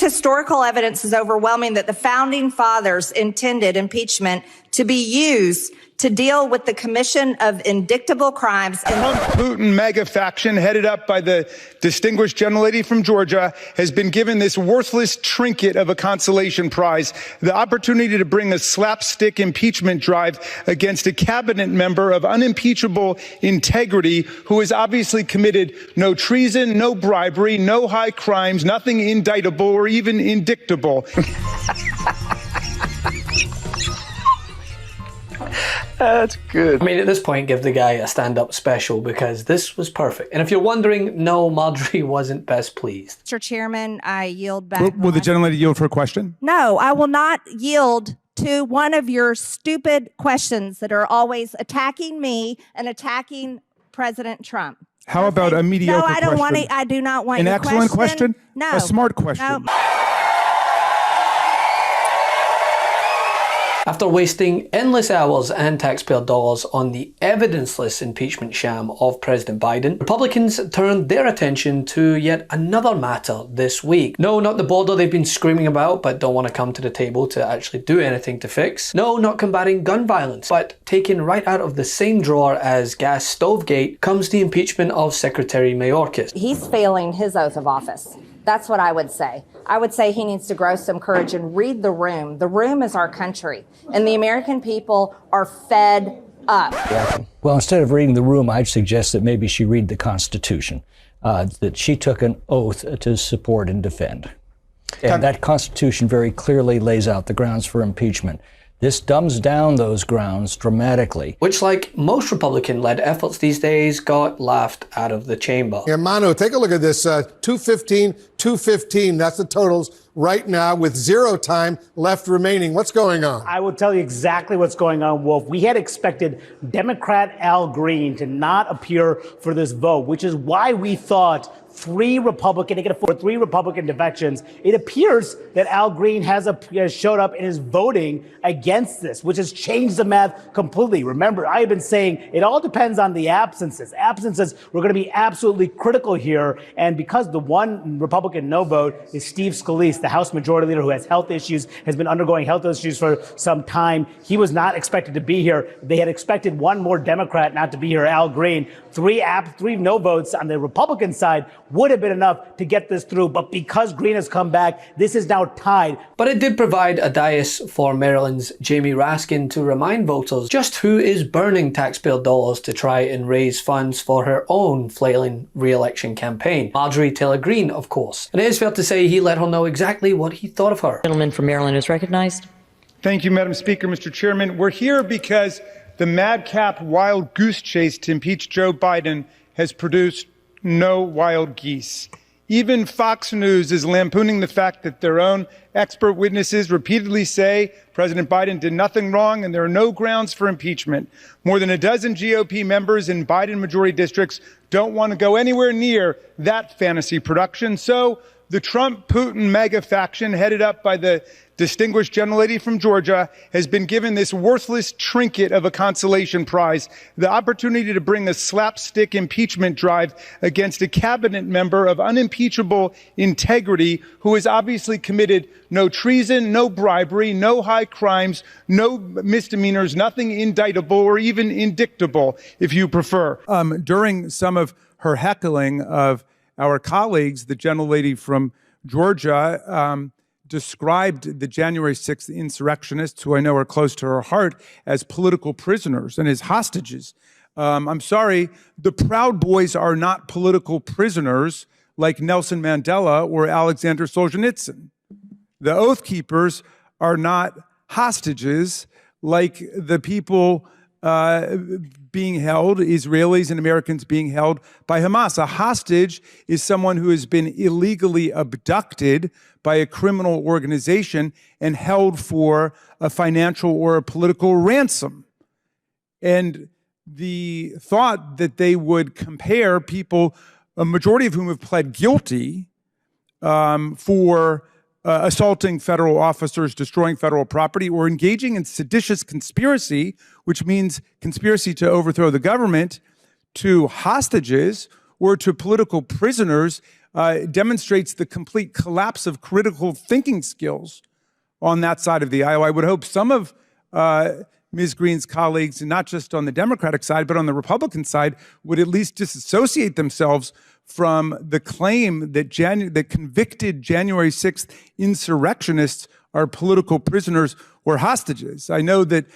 historical evidence is overwhelming that the founding fathers intended impeachment to be used to deal with the commission of indictable crimes. The Trump-Putin mega faction, headed up by the distinguished gentlelady from Georgia, has been given this worthless trinket of a consolation prize, the opportunity to bring a slapstick impeachment drive against a cabinet member of unimpeachable integrity who has obviously committed no treason, no bribery, no high crimes, nothing indictable or even indictable. That's good. I mean, at this point, give the guy a stand-up special because this was perfect. And if you're wondering, no, Marjorie wasn't best pleased. Mr. Chairman, I yield back. Will the gentlelady yield for a question? No, I will not yield to one of your stupid questions that are always attacking me and attacking President Trump. How about a mediocre question? No, I don't want it. I do not want an your excellent question. No. A smart question. No. After wasting endless hours and taxpayer dollars on the evidenceless impeachment sham of President Biden, Republicans turned their attention to yet another matter this week. No, not the border they've been screaming about but don't want to come to the table to actually do anything to fix. No, not combating gun violence, but taken right out of the same drawer as gas stovegate comes the impeachment of Secretary Mayorkas. He's failing his oath of office. That's what I would say. I would say he needs to grow some courage and read the room. The room is our country, and the American people are fed up. Yeah. Well, instead of reading the room, I'd suggest that maybe she read the Constitution, that she took an oath to support and defend. And that Constitution very clearly lays out the grounds for impeachment. This dumbs down those grounds dramatically. Which, like most Republican-led efforts these days, got laughed out of the chamber. Yeah, Manu, take a look at this. 215, 215. That's the totals right now with 0 time left remaining. What's going on? I will tell you exactly what's going on, Wolf. We had expected Democrat Al Green to not appear for this vote, which is why we thought they can afford 3 Republican defections. It appears that Al Green has showed up and is voting against this, which has changed the math completely. Remember, I have been saying it all depends on the absences. Absences were going to be absolutely critical here. And because the one Republican no vote is Steve Scalise, the House Majority Leader who has health issues, has been undergoing health issues for some time. He was not expected to be here. They had expected one more Democrat not to be here, Al Green. 3 no votes on the Republican side would have been enough to get this through. But because Green has come back, this is now tied. But it did provide a dais for Maryland's Jamie Raskin to remind voters just who is burning taxpayer dollars to try and raise funds for her own flailing re-election campaign. Marjorie Taylor Greene, of course. And it is fair to say he let her know exactly what he thought of her. The gentleman from Maryland is recognized. Thank you, Madam Speaker. Mr. Chairman, we're here because the madcap wild goose chase to impeach Joe Biden has produced no wild geese. Even Fox News is lampooning the fact that their own expert witnesses repeatedly say President Biden did nothing wrong and there are no grounds for impeachment. More than a dozen GOP members in Biden majority districts don't want to go anywhere near that fantasy production. So the Trump-Putin mega faction, headed up by the distinguished gentlelady from Georgia, has been given this worthless trinket of a consolation prize, the opportunity to bring a slapstick impeachment drive against a cabinet member of unimpeachable integrity who has obviously committed no treason, no bribery, no high crimes, no misdemeanors, nothing indictable or even indictable, if you prefer. During some of her heckling of our colleagues, the gentlelady from Georgia described the January 6th insurrectionists, who I know are close to her heart, as political prisoners and as hostages. I'm sorry, the Proud Boys are not political prisoners like Nelson Mandela or Alexander Solzhenitsyn. The Oath Keepers are not hostages like the people being held, Israelis and Americans being held by Hamas. A hostage is someone who has been illegally abducted by a criminal organization and held for a financial or a political ransom. And the thought that they would compare people, a majority of whom have pled guilty for assaulting federal officers, destroying federal property, or engaging in seditious conspiracy, which means conspiracy to overthrow the government, to hostages or to political prisoners demonstrates the complete collapse of critical thinking skills on that side of the aisle. I would hope some of Ms. Greene's colleagues, and not just on the Democratic side, but on the Republican side, would at least disassociate themselves from the claim that that convicted January 6th insurrectionists are political prisoners or hostages. I know that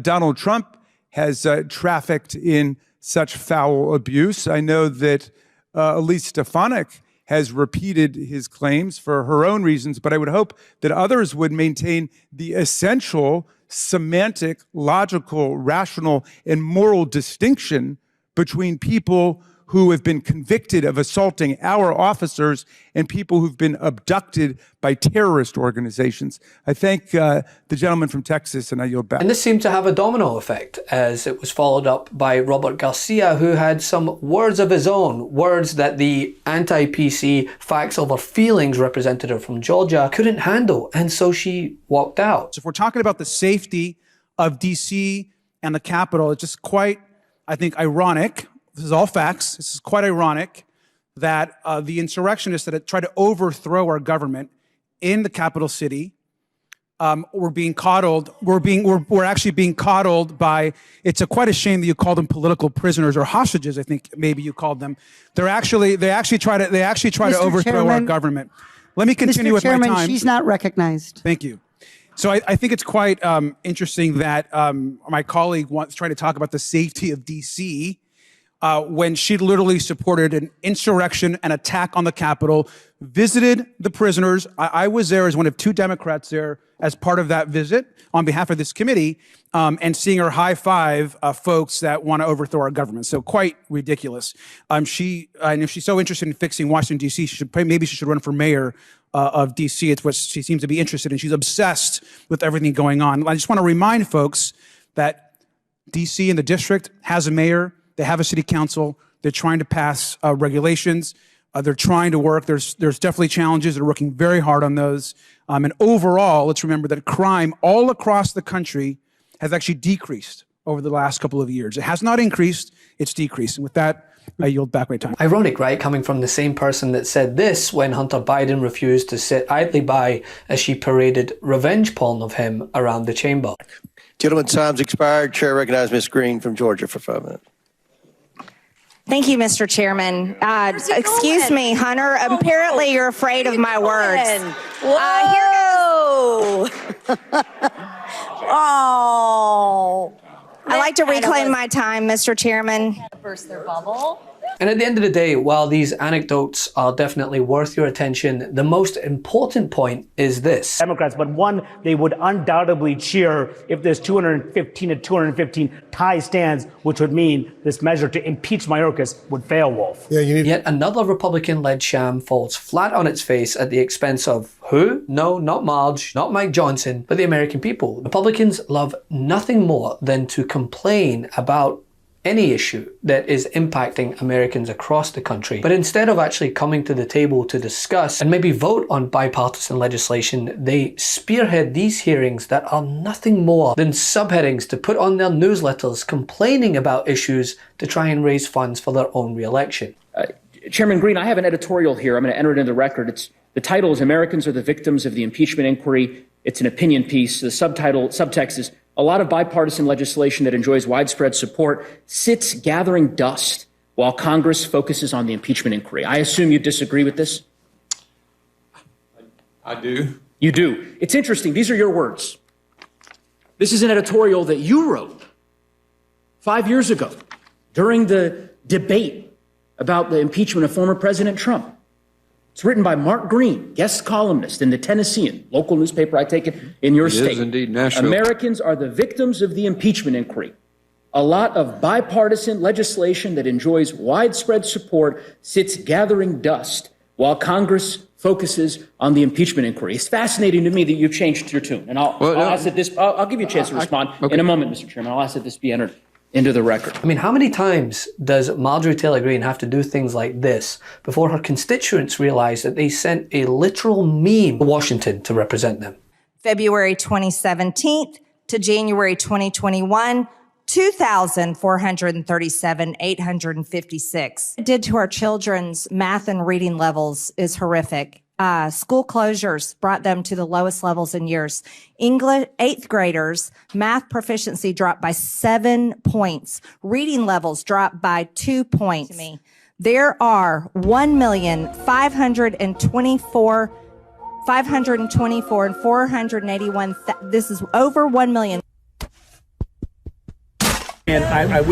Donald Trump has trafficked in such foul abuse. I know that Elise Stefanik has repeated his claims for her own reasons, but I would hope that others would maintain the essential semantic, logical, rational, and moral distinction between people who have been convicted of assaulting our officers and people who've been abducted by terrorist organizations. I thank the gentleman from Texas, and I yield back. And this seemed to have a domino effect, as it was followed up by Robert Garcia, who had some words of his own, words that the anti-PC facts over feelings representative from Georgia couldn't handle, and so she walked out. So if we're talking about the safety of D.C. and the Capitol, it's just quite, I think, ironic. This is all facts. This is quite ironic that the insurrectionists that had tried to overthrow our government in the capital city were being coddled. We're actually being coddled by. It's quite a shame that you call them political prisoners or hostages. I think maybe you called them. They actually try to overthrow our government. Let me continue with my time. She's not recognized. Thank you. So I think it's quite interesting that my colleague tried to talk about the safety of D.C. When she literally supported an insurrection, an attack on the Capitol, visited the prisoners. I was there as one of two Democrats there as part of that visit on behalf of this committee, and seeing her high five folks that want to overthrow our government. So quite ridiculous. And if she's so interested in fixing Washington, D.C., maybe she should run for mayor of D.C. It's what she seems to be interested in. She's obsessed with everything going on. I just want to remind folks that D.C. and the district has a mayor. They have a city council. They're trying to pass regulations. They're trying to work. There's definitely challenges. They're working very hard on those. And overall, let's remember that crime all across the country has actually decreased over the last couple of years. It has not increased. It's decreased. And with that, I yield back my time. Ironic, right? Coming from the same person that said this when Hunter Biden refused to sit idly by as she paraded revenge porn of him around the chamber. Gentleman's time's expired. Chair recognizes Ms. Greene from Georgia for 5 minutes. Thank you, Mr. Chairman. Excuse me, Hunter. Apparently you're afraid of my words. Whoa! Oh. I'd like to reclaim my time, Mr. Chairman. Burst their bubble. And at the end of the day, while these anecdotes are definitely worth your attention, the most important point is this. Democrats, but one they would undoubtedly cheer if this 215 to 215 tie stands, which would mean this measure to impeach Mayorkas would fail, Wolf. Yeah, Yet another Republican-led sham falls flat on its face at the expense of who? No, not Marge, not Mike Johnson, but the American people. Republicans love nothing more than to complain about any issue that is impacting Americans across the country. But instead of actually coming to the table to discuss and maybe vote on bipartisan legislation, they spearhead these hearings that are nothing more than subheadings to put on their newsletters complaining about issues to try and raise funds for their own re-election. Chairman Greene, I have an editorial here. I'm going to enter it into the record. The title is Americans Are the Victims of the Impeachment Inquiry. It's an opinion piece. The subtext is a lot of bipartisan legislation that enjoys widespread support sits gathering dust while Congress focuses on the impeachment inquiry. I assume you disagree with this? I do. You do. It's interesting. These are your words. This is an editorial that you wrote 5 years ago during the debate about the impeachment of former President Trump. It's written by Mark Greene, guest columnist in the Tennessean, local newspaper, I take it, in your state. It is indeed Nashville. Americans are the victims of the impeachment inquiry. A lot of bipartisan legislation that enjoys widespread support sits gathering dust while Congress focuses on the impeachment inquiry. It's fascinating to me that you've changed your tune. And I'll ask that this, I'll give you a chance to respond in a moment, Mr. Chairman. I'll ask that this be entered into the record. I mean, how many times does Marjorie Taylor Greene have to do things like this before her constituents realize that they sent a literal meme to Washington to represent them? February 2017 to January 2021, 2,437,856. What it did to our children's math and reading levels is horrific. School closures brought them to the lowest levels in years. English 8th graders, math proficiency dropped by 7 points. Reading levels dropped by 2 points. There are 1,524,524 and 481. This is over 1 million. And I'm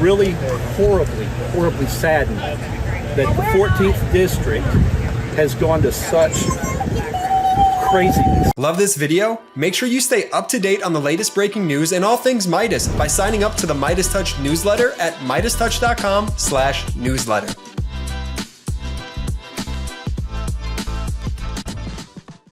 really horribly saddened that the 14th district has gone to such craziness. Love this video? Make sure you stay up to date on the latest breaking news and all things Meidas by signing up to the MeidasTouch newsletter at MeidasTouch.com/newsletter.